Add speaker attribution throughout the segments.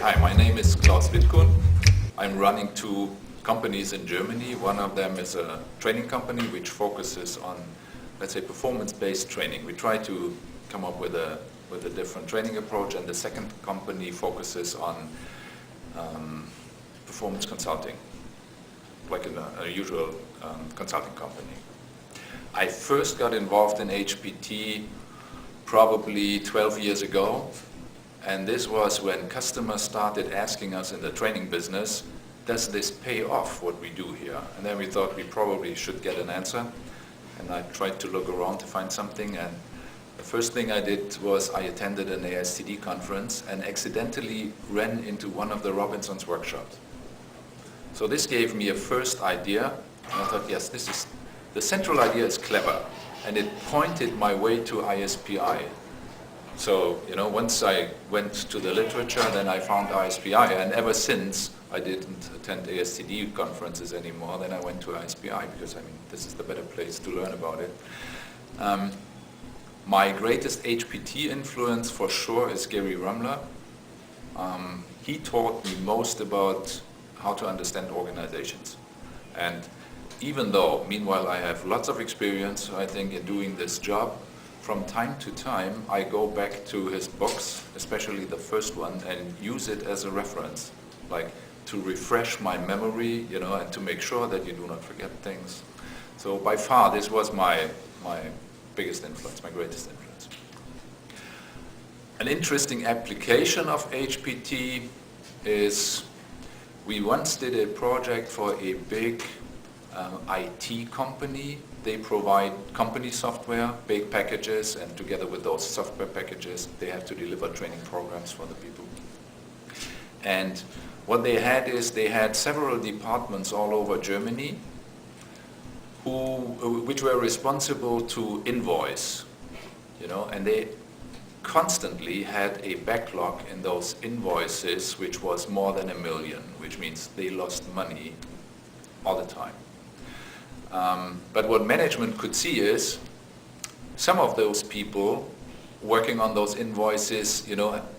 Speaker 1: Hi, my name is Klaus Wittkuhn. I'm running two companies in Germany. One of them is a training company which focuses on, let's say, performance-based training. We try to come up with a different training approach, and the second company focuses on performance consulting, like in a usual consulting company. I first got involved in HPT probably 12 years ago, and this was when customers started asking us in the training business, does this pay off what we do here? And then we thought we probably should get an answer, and I tried to look around to find something, and the first thing I did was I attended an ASTD conference and accidentally ran into one of the Robinson's workshops. So this gave me a first idea, and I thought, yes, the central idea is clever, and it pointed my way to ISPI. So, once I went to the literature, then I found ISPI, and ever since I didn't attend ASTD conferences anymore, then I went to ISPI, because this is the better place to learn about it. My greatest HPT influence for sure is Gary Rumler. He taught me most about how to understand organizations. And even though, meanwhile, I have lots of experience, I think, in doing this job, from time to time, I go back to his books, especially the first one, and use it as a reference, like to refresh my memory, and to make sure that you do not forget things. So by far, this was my biggest influence, my greatest influence. An interesting application of HPT is we once did a project for a big IT company. They provide company software, big packages, and together with those software packages, they have to deliver training programs for the people. And what they had is they had several departments all over Germany which were responsible to invoice, and they constantly had a backlog in those invoices which was more than 1 million, which means they lost money all the time. But what management could see is some of those people working on those invoices,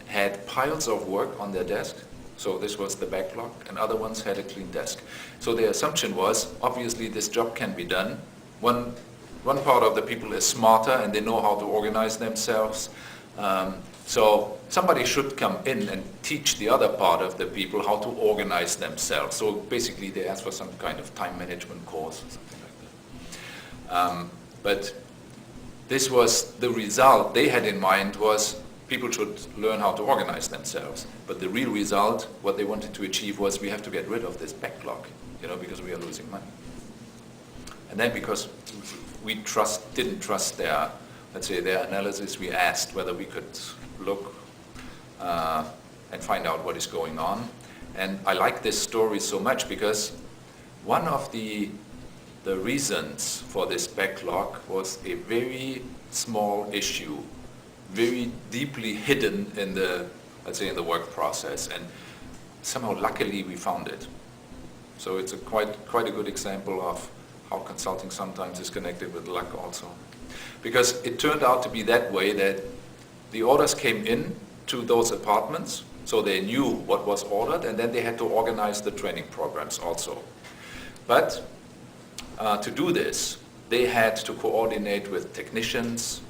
Speaker 1: had piles of work on their desk. So this was the backlog, and other ones had a clean desk. So the assumption was, obviously this job can be done. One part of the people is smarter and they know how to organize themselves. So somebody should come in and teach the other part of the people how to organize themselves. So basically they asked for some kind of time management course or something like that. But this was the result they had in mind was people should learn how to organize themselves. But the real result, what they wanted to achieve was we have to get rid of this backlog, because we are losing money. And then because we didn't trust their analysis, we asked whether we could look and find out what is going on. And I like this story so much because one of the reasons for this backlog was a very small issue, very deeply hidden in the work process, and somehow luckily we found it. So it's quite a good example of how consulting sometimes is connected with luck also. Because it turned out to be that way that the orders came in to those apartments, so they knew what was ordered, and then they had to organize the training programs also. But to do this, they had to coordinate with technicians,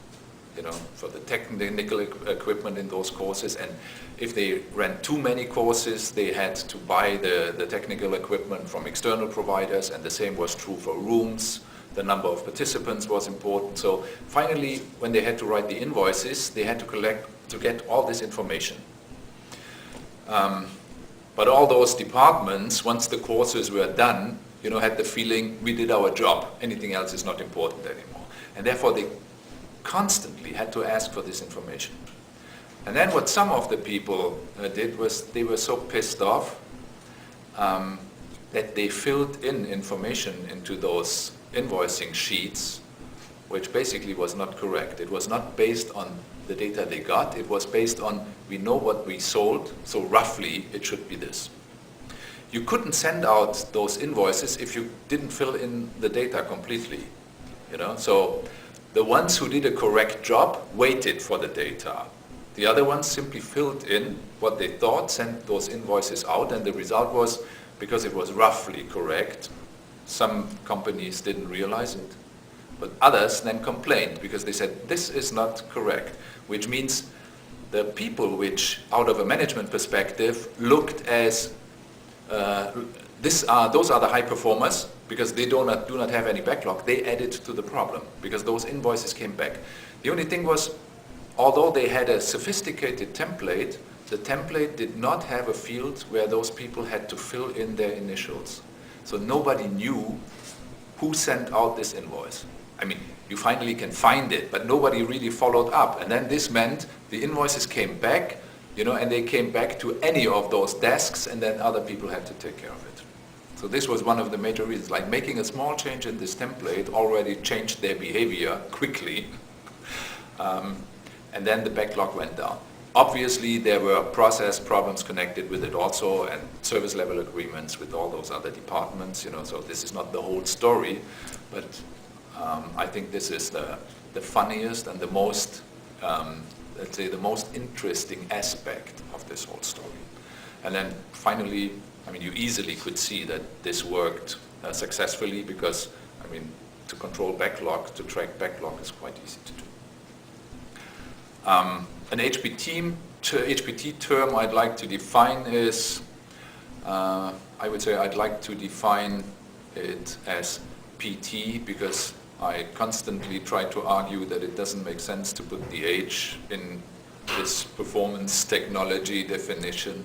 Speaker 1: for the technical equipment in those courses, and if they ran too many courses, they had to buy the technical equipment from external providers, and the same was true for rooms. The number of participants was important. So finally, when they had to write the invoices, they had to get all this information. But all those departments, once the courses were done, had the feeling we did our job. Anything else is not important anymore. And therefore, they constantly had to ask for this information. And then what some of the people did was they were so pissed off that they filled in information into those invoicing sheets, which basically was not correct. It was not based on the data they got. It was based on, we know what we sold, so roughly it should be this. You couldn't send out those invoices if you didn't fill in the data completely. So the ones who did a correct job waited for the data. The other ones simply filled in what they thought, sent those invoices out, and the result was, because it was roughly correct, some companies didn't realize it, but others then complained because they said, this is not correct, which means the people which, out of a management perspective, looked as, those are the high performers, because they do not have any backlog, they added to the problem, because those invoices came back. The only thing was, although they had a sophisticated template, the template did not have a field where those people had to fill in their initials. So nobody knew who sent out this invoice. I mean, you finally can find it, but nobody really followed up. And then this meant the invoices came back, and they came back to any of those desks, and then other people had to take care of it. So this was one of the major reasons. Like making a small change in this template already changed their behavior quickly. And then the backlog went down. Obviously, there were process problems connected with it also, and service level agreements with all those other departments, so this is not the whole story, but I think this is the funniest and the most, let's say, the most interesting aspect of this whole story. And then finally, I mean, you easily could see that this worked successfully because, I mean, to control backlog, to track backlog is quite easy to do. An HPT term I'd like to define is, I would say I'd like to define it as PT, because I constantly try to argue that it doesn't make sense to put the H in this performance technology definition,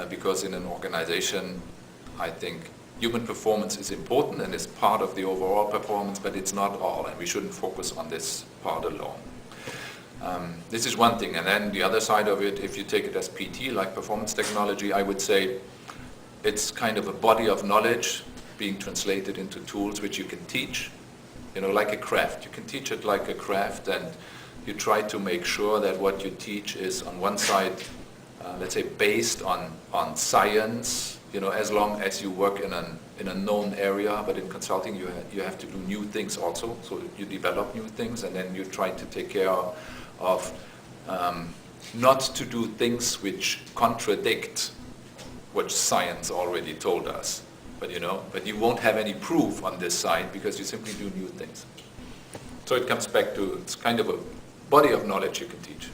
Speaker 1: because in an organization, I think human performance is important and is part of the overall performance, but it's not all, and we shouldn't focus on this part alone. This is one thing, and then the other side of it, if you take it as PT, like performance technology, I would say it's kind of a body of knowledge being translated into tools which you can teach, like a craft. You can teach it like a craft, and you try to make sure that what you teach is on one side, let's say, based on science, as long as you work in a known area, but in consulting you have to do new things also, so you develop new things, and then you try to take care of not to do things which contradict what science already told us. But you won't have any proof on this side because you simply do new things. So it comes back to, it's kind of a body of knowledge you can teach.